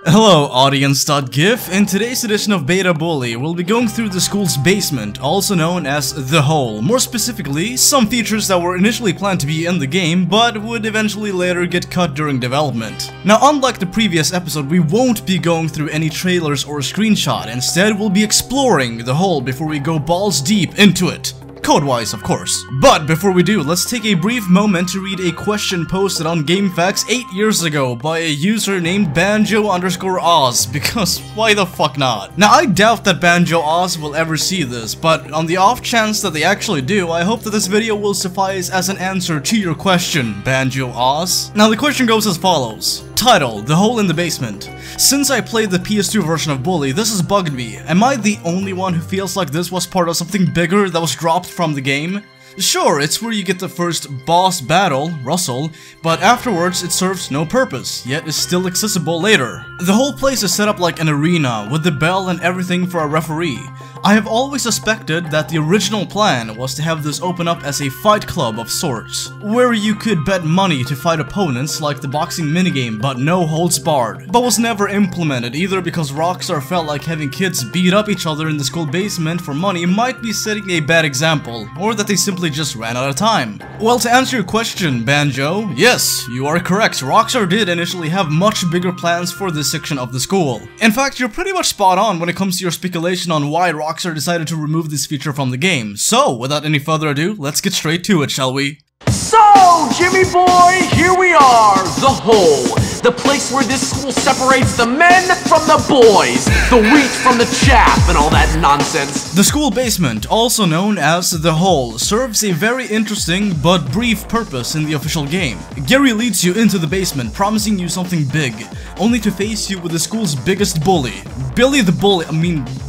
Hello audience.gif. In today's edition of Beta Bully, we'll be going through the school's basement, also known as the Hole. More specifically, some features that were initially planned to be in the game, but would eventually later get cut during development. Now, unlike the previous episode, we won't be going through any trailers or a screenshot. Instead, we'll be exploring the Hole before we go balls deep into it. Code-wise, of course. But before we do, let's take a brief moment to read a question posted on GameFAQs 8 years ago by a user named Banjo_Oz, because why the fuck not? Now, I doubt that Banjo_Oz will ever see this, but on the off chance that they actually do, I hope that this video will suffice as an answer to your question, Banjo_Oz. Now, the question goes as follows. Title: The Hole in the Basement. Since I played the PS2 version of Bully, this has bugged me. Am I the only one who feels like this was part of something bigger that was dropped from the game? Sure, it's where you get the first boss battle, Russell, but afterwards it serves no purpose, yet is still accessible later. The whole place is set up like an arena, with the bell and everything for a referee. I have always suspected that the original plan was to have this open up as a fight club of sorts, where you could bet money to fight opponents like the boxing minigame, but no holds barred, but was never implemented either because Rockstar felt like having kids beat up each other in the school basement for money might be setting a bad example, or that they simply just ran out of time. Well, to answer your question, Banjo, yes, you are correct. Rockstar did initially have much bigger plans for this section of the school. In fact, you're pretty much spot on when it comes to your speculation on why Rockstar decided to remove this feature from the game. So, without any further ado, let's get straight to it, shall we? So, Jimmy boy, here we are, the Hole. The place where this school separates the men from the boys, the wheat from the chaff, and all that nonsense. The school basement, also known as the Hole, serves a very interesting but brief purpose in the official game. Gary leads you into the basement, promising you something big, only to face you with the school's biggest bully.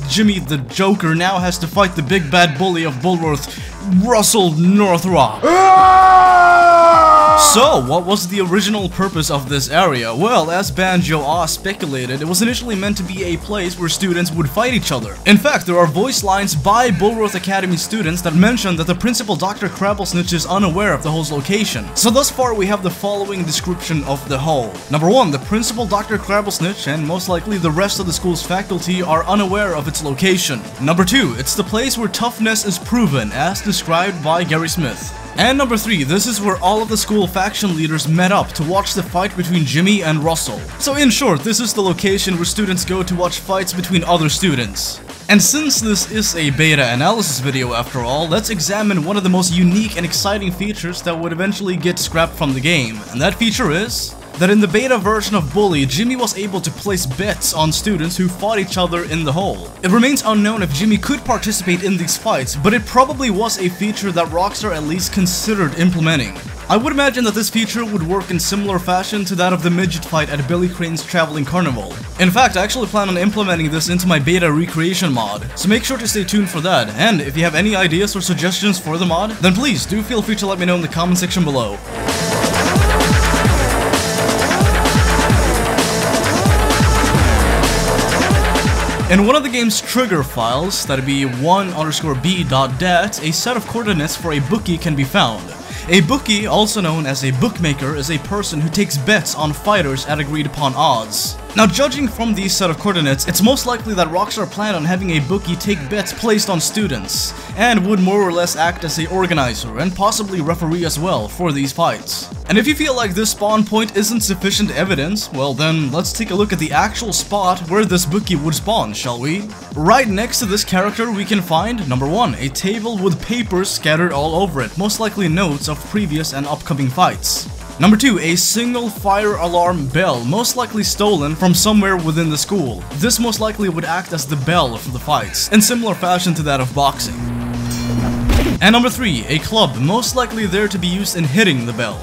Jimmy the Joker now has to fight the big bad bully of Bullworth, Russell Northrock. So, what was the original purpose of this area? Well, as Banjo_Oz speculated, it was initially meant to be a place where students would fight each other. In fact, there are voice lines by Bullworth Academy students that mention that the principal Dr. Crabblesnitch is unaware of the Hole's location. So thus far, we have the following description of the Hole. Number 1, the principal Dr. Crabblesnitch and most likely the rest of the school's faculty are unaware of its location. Number 2, it's the place where toughness is proven, as described by Gary Smith. And number 3, this is where all of the school faction leaders met up to watch the fight between Jimmy and Russell. So in short, this is the location where students go to watch fights between other students. And since this is a beta analysis video after all, let's examine one of the most unique and exciting features that would eventually get scrapped from the game. And that feature is that in the beta version of Bully, Jimmy was able to place bets on students who fought each other in the Hole. It remains unknown if Jimmy could participate in these fights, but it probably was a feature that Rockstar at least considered implementing. I would imagine that this feature would work in similar fashion to that of the midget fight at Billy Crane's Traveling Carnival. In fact, I actually plan on implementing this into my beta recreation mod, so make sure to stay tuned for that, and if you have any ideas or suggestions for the mod, then please do feel free to let me know in the comment section below. In one of the game's trigger files, that'd be 1_b.det, a set of coordinates for a bookie can be found. A bookie, also known as a bookmaker, is a person who takes bets on fighters at agreed upon odds. Now, judging from these set of coordinates, it's most likely that Rockstar planned on having a bookie take bets placed on students, and would more or less act as a organizer and possibly referee as well for these fights. And if you feel like this spawn point isn't sufficient evidence, well then, let's take a look at the actual spot where this bookie would spawn, shall we? Right next to this character we can find, number 1, a table with papers scattered all over it, most likely notes of previous and upcoming fights. Number 2, a single fire alarm bell, most likely stolen from somewhere within the school. This most likely would act as the bell for the fights, in similar fashion to that of boxing. And number 3, a club, most likely there to be used in hitting the bell.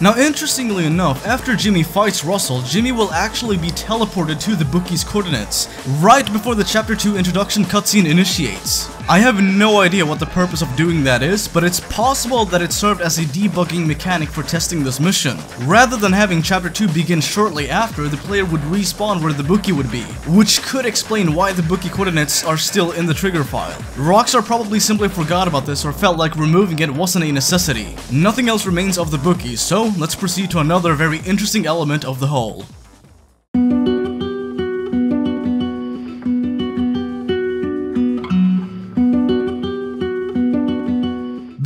Now, interestingly enough, after Jimmy fights Russell, Jimmy will actually be teleported to the bookie's coordinates, right before the Chapter 2 introduction cutscene initiates. I have no idea what the purpose of doing that is, but it's possible that it served as a debugging mechanic for testing this mission. Rather than having Chapter 2 begin shortly after, the player would respawn where the bookie would be, which could explain why the bookie coordinates are still in the trigger file. Rockstar probably simply forgot about this or felt like removing it wasn't a necessity. Nothing else remains of the bookie, so let's proceed to another very interesting element of the Hole.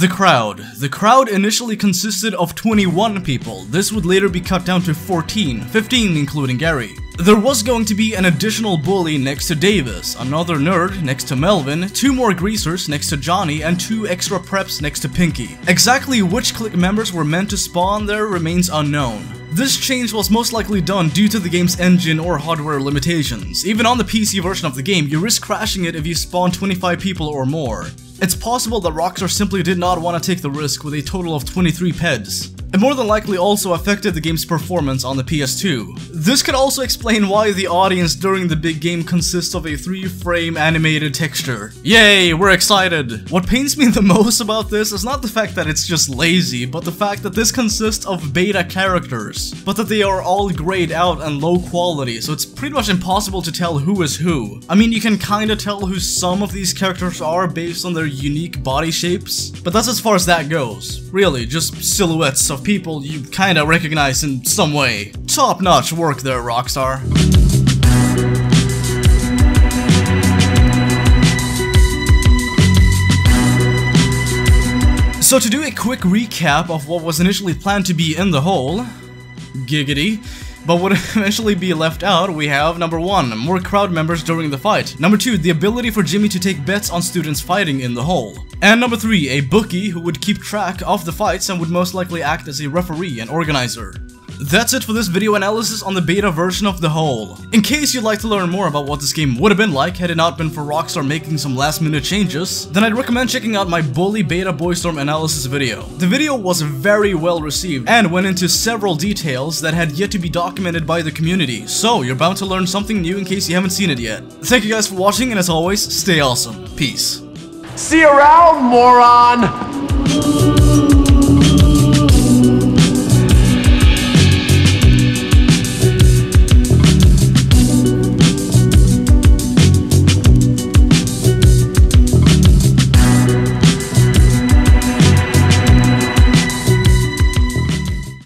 The crowd. The crowd initially consisted of 21 people. This would later be cut down to 14, 15 including Gary. There was going to be an additional bully next to Davis, another nerd next to Melvin, 2 more greasers next to Johnny, and 2 extra preps next to Pinky. Exactly which clique members were meant to spawn there remains unknown. This change was most likely done due to the game's engine or hardware limitations. Even on the PC version of the game, you risk crashing it if you spawn 25 people or more. It's possible that Rockstar simply did not want to take the risk with a total of 23 PEDs. It more than likely also affected the game's performance on the PS2. This could also explain why the audience during the big game consists of a 3-frame animated texture. Yay, we're excited! What pains me the most about this is not the fact that it's just lazy, but the fact that this consists of beta characters, but that they are all grayed out and low quality, so it's pretty much impossible to tell who is who. I mean, you can kinda tell who some of these characters are based on their unique body shapes, but that's as far as that goes. Really, just silhouettes of people you kinda recognize in some way. Top-notch work there, Rockstar. So to do a quick recap of what was initially planned to be in the hole, giggity, but would eventually be left out, we have number 1, more crowd members during the fight. Number 2, the ability for Jimmy to take bets on students fighting in the hole. And number 3, a bookie who would keep track of the fights and would most likely act as a referee and organizer. That's it for this video analysis on the beta version of The Hole. In case you'd like to learn more about what this game would have been like had it not been for Rockstar making some last minute changes, then I'd recommend checking out my Bully Beta Boystorm analysis video. The video was very well received and went into several details that had yet to be documented by the community, so you're bound to learn something new in case you haven't seen it yet. Thank you guys for watching, and as always, stay awesome. Peace. See you around, moron!